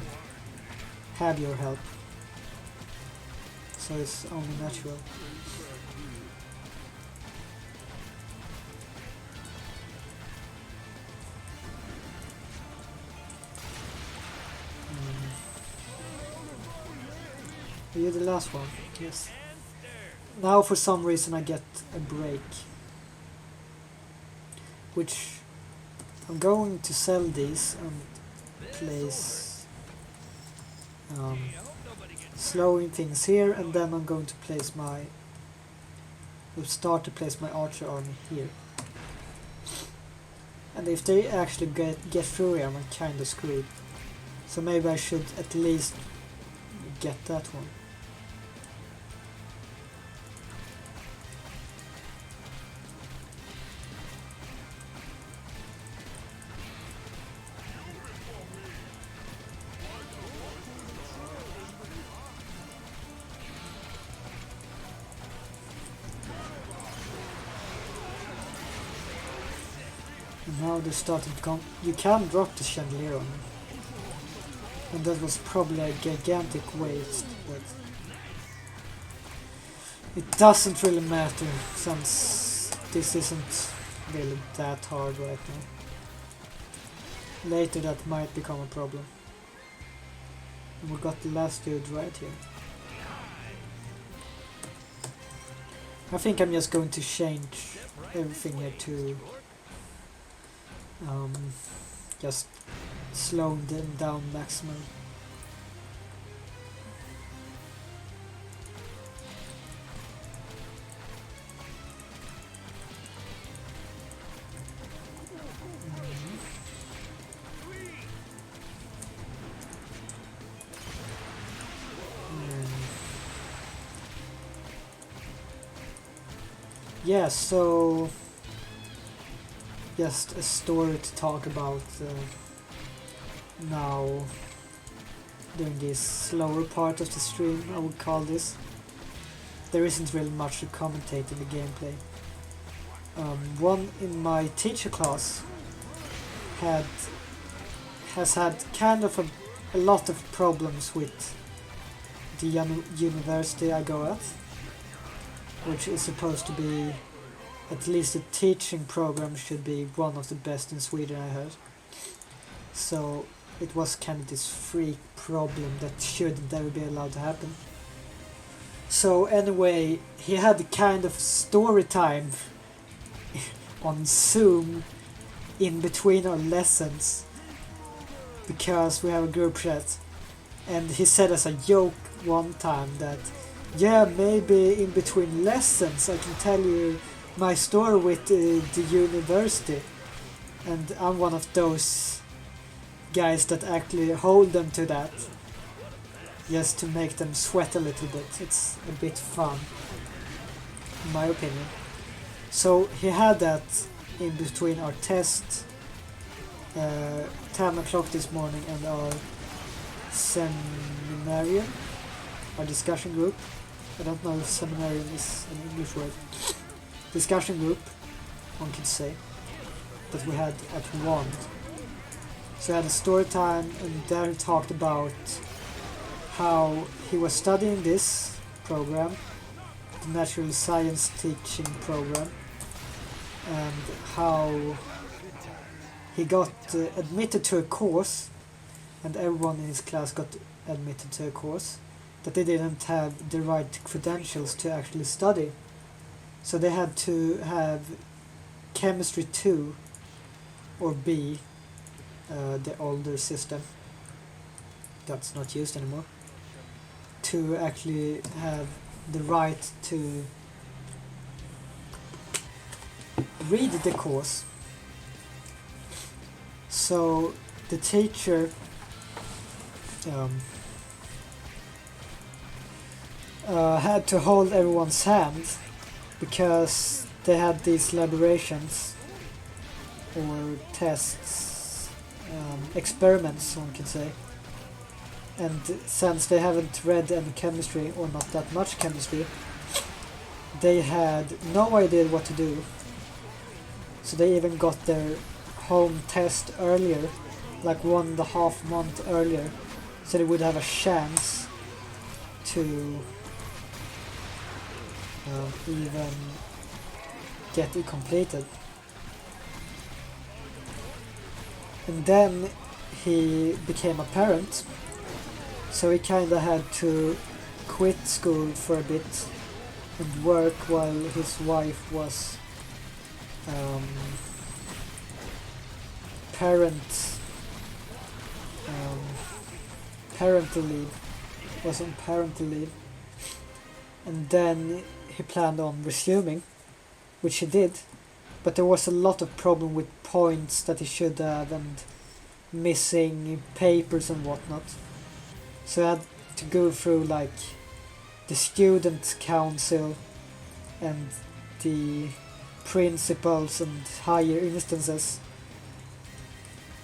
have your help, so it's only natural. Are you the last one? Yes. Now for some reason I get a break, which I'm going to sell these and place slowing things here, and then I'm going to start to place my archer army here. And if they actually get through here, I'm kinda screwed. So maybe I should at least get that one. And now they're starting to come. You can drop the chandelier on them. And that was probably a gigantic waste, but it doesn't really matter since this isn't really that hard right now. Later that might become a problem. And we got the last dude right here. I think I'm just going to change everything here to just slow them down maximum. Yeah, so just a story to talk about now during this slower part of the stream, I would call this. There isn't really much to commentate in the gameplay. One in my teacher class has had kind of a lot of problems with the university I go at, which is supposed to be, at least the teaching program should be one of the best in Sweden, I heard. So it was kind of this freak problem that shouldn't ever be allowed to happen. So anyway, he had kind of story time on Zoom in between our lessons, because we have a group chat, and he said as a joke one time that, yeah, maybe in between lessons I can tell you my story with the university. And I'm one of those guys that actually hold them to that, just to make them sweat a little bit. It's a bit fun, in my opinion. So he had that in between our test, 10 o'clock this morning, and our seminarium, our discussion group. I don't know if seminarium is an English word. Discussion group, one could say, that we had at 1. So we had a story time, and there he talked about how he was studying this program, the natural science teaching program, and how he got admitted to a course, and everyone in his class got admitted to a course, that they didn't have the right credentials to actually study. So they had to have chemistry 2 or B, the older system that's not used anymore, to actually have the right to read the course. So the teacher had to hold everyone's hand, because they had these elaborations or tests, experiments, one can say. And since they haven't read any chemistry, or not that much chemistry, they had no idea what to do. So they even got their home test earlier, like 1.5 months earlier, so they would have a chance to even get it completed. And then he became a parent, so he kinda had to quit school for a bit and work while his wife was parental leave, was on parental leave, and then he planned on resuming, which he did, but there was a lot of problem with points that he should have and missing papers and whatnot. So I had to go through like the student council and the principals and higher instances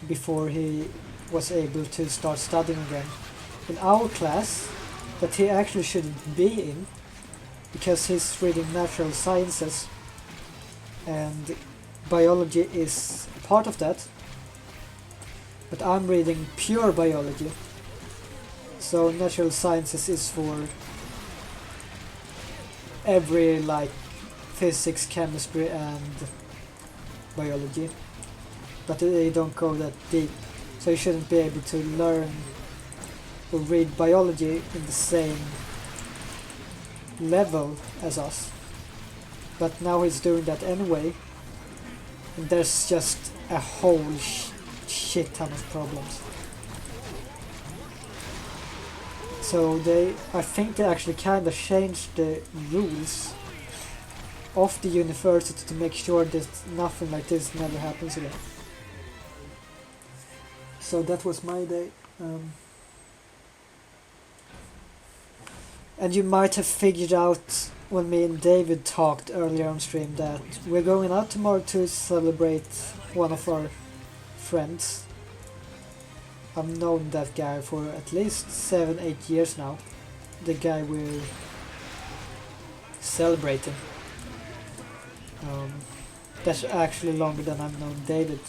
before he was able to start studying again. In our class, that he actually shouldn't be in, because he's reading natural sciences and biology is part of that, but I'm reading pure biology, so natural sciences is for every like physics, chemistry and biology, but they don't go that deep, so you shouldn't be able to learn or read biology in the same level as us. But now he's doing that anyway, and there's just a whole shit ton of problems. So I think they actually kind of changed the rules of the university to make sure that nothing like this never happens again. So that was my day. And you might have figured out when me and David talked earlier on stream that we're going out tomorrow to celebrate one of our friends. I've known that guy for at least 7-8 years now. The guy we're celebrating. That's actually longer than I've known David.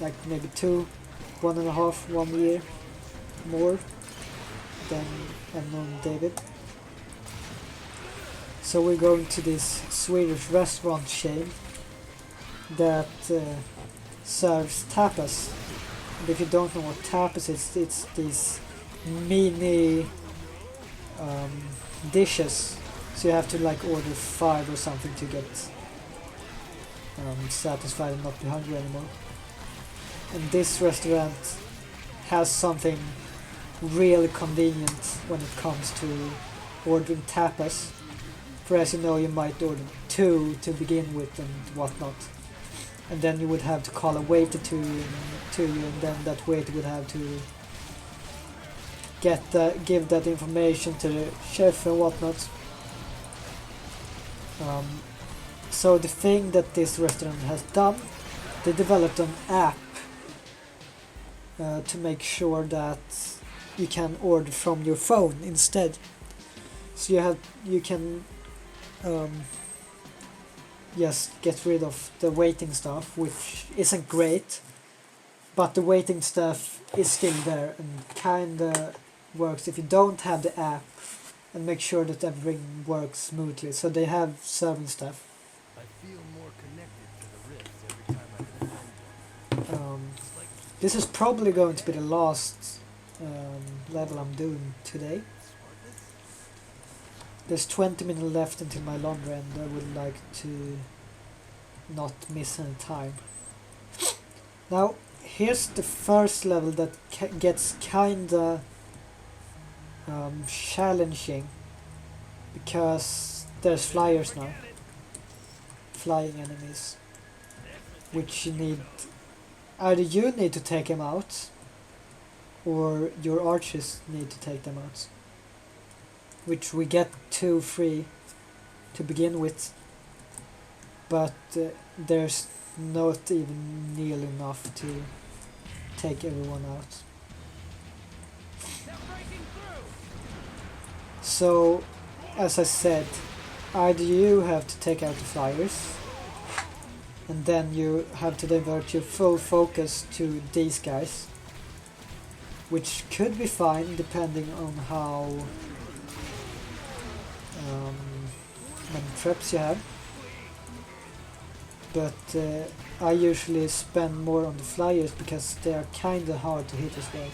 Like maybe 1.5 year more than I've known David. So we're going to this Swedish restaurant chain that serves tapas. And if you don't know what tapas is, it's these mini dishes. So you have to like order 5 or something to get satisfied and not be hungry anymore. And this restaurant has something really convenient when it comes to ordering tapas. For as you know, you might order 2 to begin with and whatnot, and then you would have to call a waiter to you, and then that waiter would have to give that information to the chef and whatnot. So the thing that this restaurant has done, they developed an app to make sure that you can order from your phone instead. So you can just get rid of the waiting stuff, which isn't great, but the waiting stuff is still there and kinda works if you don't have the app, and make sure that everything works smoothly. So they have serving staff. I feel more connected to the rift every time I defend it. This is probably going to be the last level I'm doing today. There's 20 minutes left until my laundry, and I would like to not miss any time. Now, here's the first level that gets kinda challenging, because there's flyers now. Flying enemies. Which either you need to take them out, or your archers need to take them out. Which we get 2 free to begin with, but there's not even nearly enough to take everyone out. So, as I said, either you have to take out the flyers, and then you have to divert your full focus to these guys, which could be fine depending on how many traps you have, but I usually spend more on the flyers because they are kinda hard to hit as well,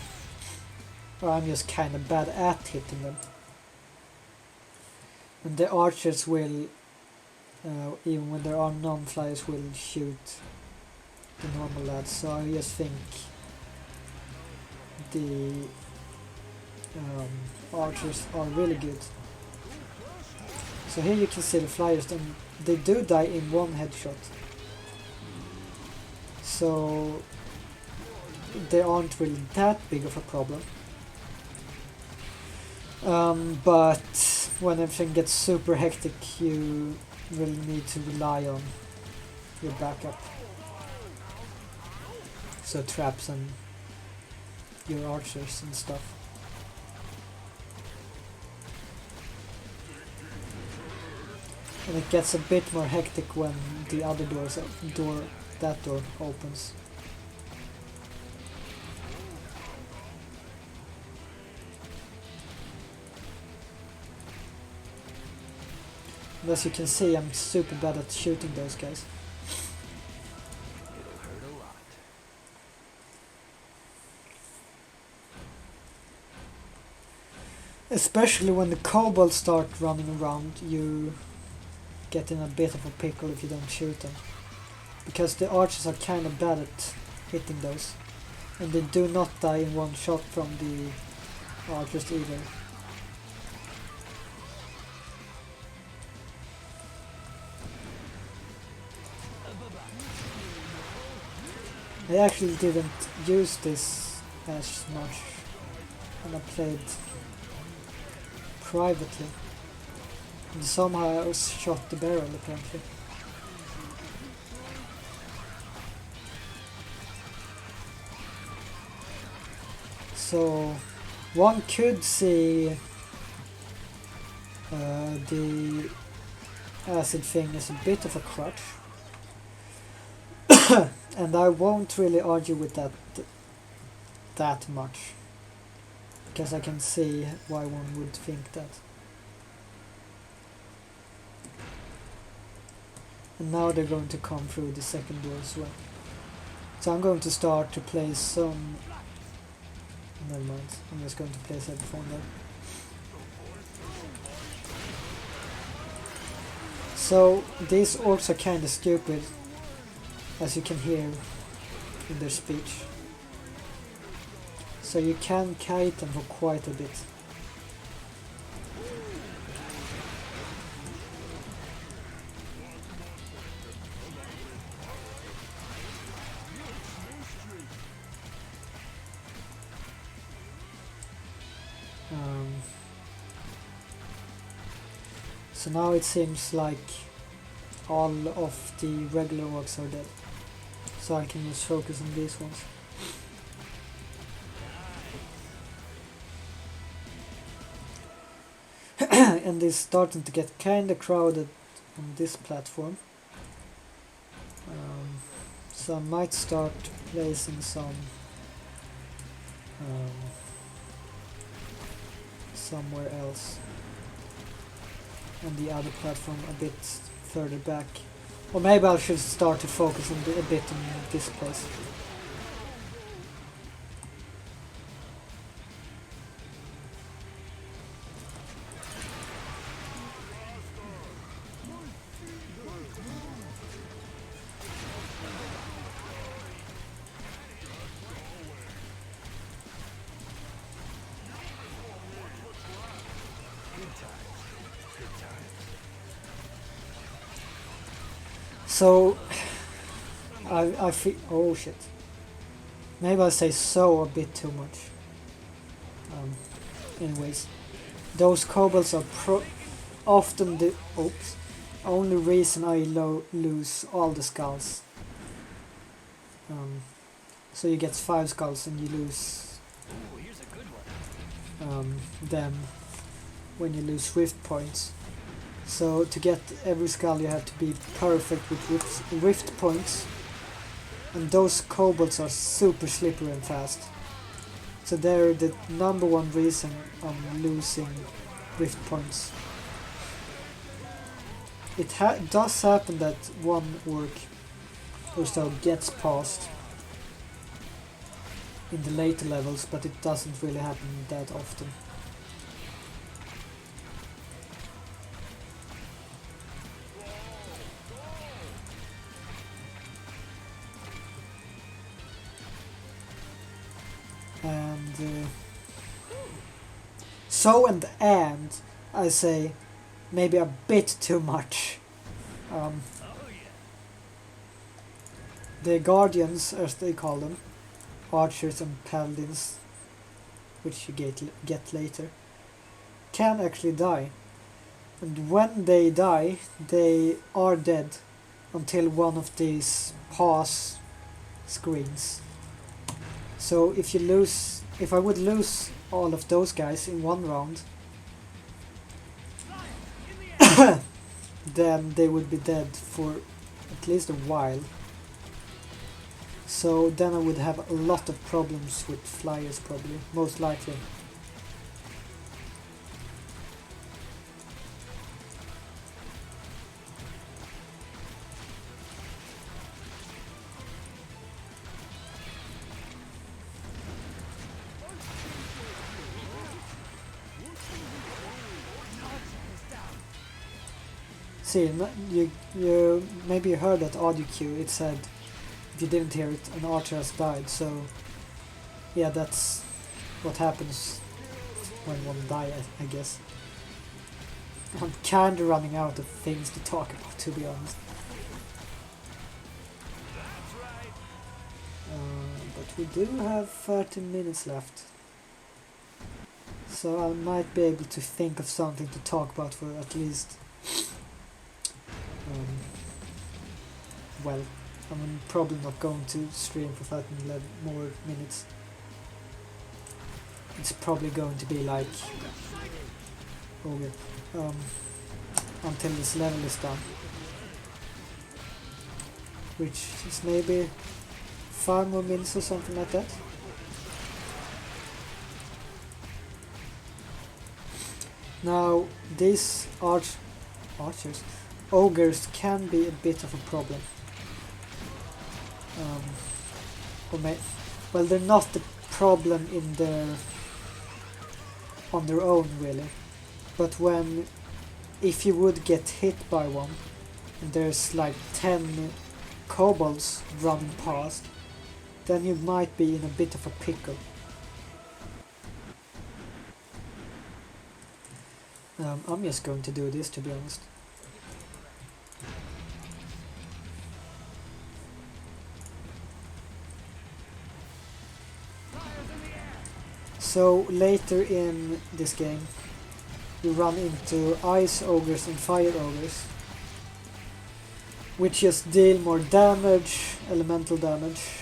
or I'm just kinda bad at hitting them. And the archers will, even when there are non-flyers, will shoot the normal lads, so I just think the archers are really good. So here you can see the flyers, and they do die in one headshot. So they aren't really that big of a problem. But when everything gets super hectic, you really need to rely on your backup. So traps and your archers and stuff. And it gets a bit more hectic when the other that door opens. And as you can see, I'm super bad at shooting those guys. It'll hurt a lot. Especially when the kobolds start running around, you get in a bit of a pickle if you don't shoot them. Because the archers are kind of bad at hitting those. And they do not die in one shot from the archers either. I actually didn't use this as much when I played privately. And somehow I was shot the barrel apparently. So one could see the acid thing as a bit of a crutch. And I won't really argue with that much, because I can see why one would think that. And now they're going to come through the second door as well. So I'm going to start to place some... Never mind, I'm just going to place everything there. So these orcs are kind of stupid, as you can hear in their speech. So you can kite them for quite a bit. So now it seems like all of the regular orcs are dead. So I can just focus on these ones. And it's starting to get kinda crowded on this platform. So I might start placing some somewhere else on the other platform a bit further back. Or maybe I should start to focus on a bit on this place. So I feel, oh shit, maybe I say so a bit too much. Anyways, those kobolds are often the only reason I lose all the skulls. So you get 5 skulls and you lose Ooh, here's a good one. them when you lose rift points. So to get every skull you have to be perfect with rift points, and those kobolds are super slippery and fast. So they're the number one reason I'm losing rift points. It does happen that one orc or so gets past in the later levels, but it doesn't really happen that often. And So and I say maybe a bit too much. The Guardians, as they call them, archers and paladins, which you get later, can actually die. And when they die, they are dead until one of these pause screens. So if I would lose all of those guys in one round, then they would be dead for at least a while. So then I would have a lot of problems with flyers probably, most likely. See, you maybe you heard that audio cue, it said, if you didn't hear it, an archer has died, so yeah, that's what happens when one dies, I guess. I'm kinda running out of things to talk about, to be honest. But we do have 30 minutes left. So I might be able to think of something to talk about for at least... well, I'm probably not going to stream for 30 more minutes. It's probably going to be like... until this level is done. Which is maybe 5 more minutes or something like that. Now, these ogres can be a bit of a problem. Well, they're not the problem on their own, really. But if you would get hit by one, and there's like 10 kobolds running past, then you might be in a bit of a pickle. I'm just going to do this, to be honest. So later in this game, you run into ice ogres and fire ogres, which just deal more damage, elemental damage,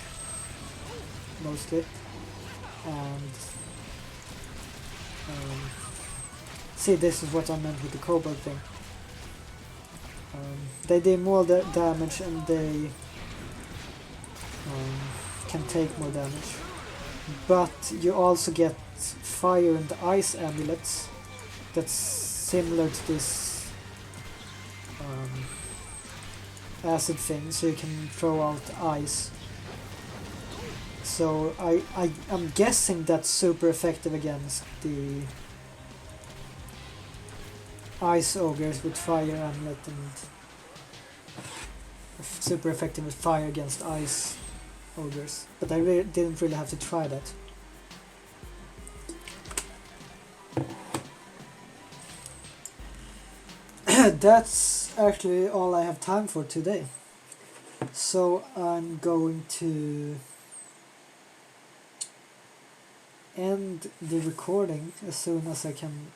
mostly, and see, this is what I meant with the kobold thing. They deal more damage and they can take more damage, but you also get fire and ice amulets that's similar to this acid thing, so you can throw out ice. So I'm guessing that's super effective against the ice ogres with fire amulet, and super effective with fire against ice ogres. But I didn't really have to try that. That's actually all I have time for today. So I'm going to end the recording as soon as I can.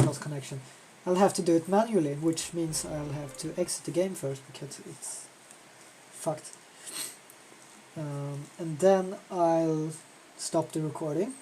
Lost connection. I'll have to do it manually, which means I'll have to exit the game first because it's fucked. And then I'll stop the recording.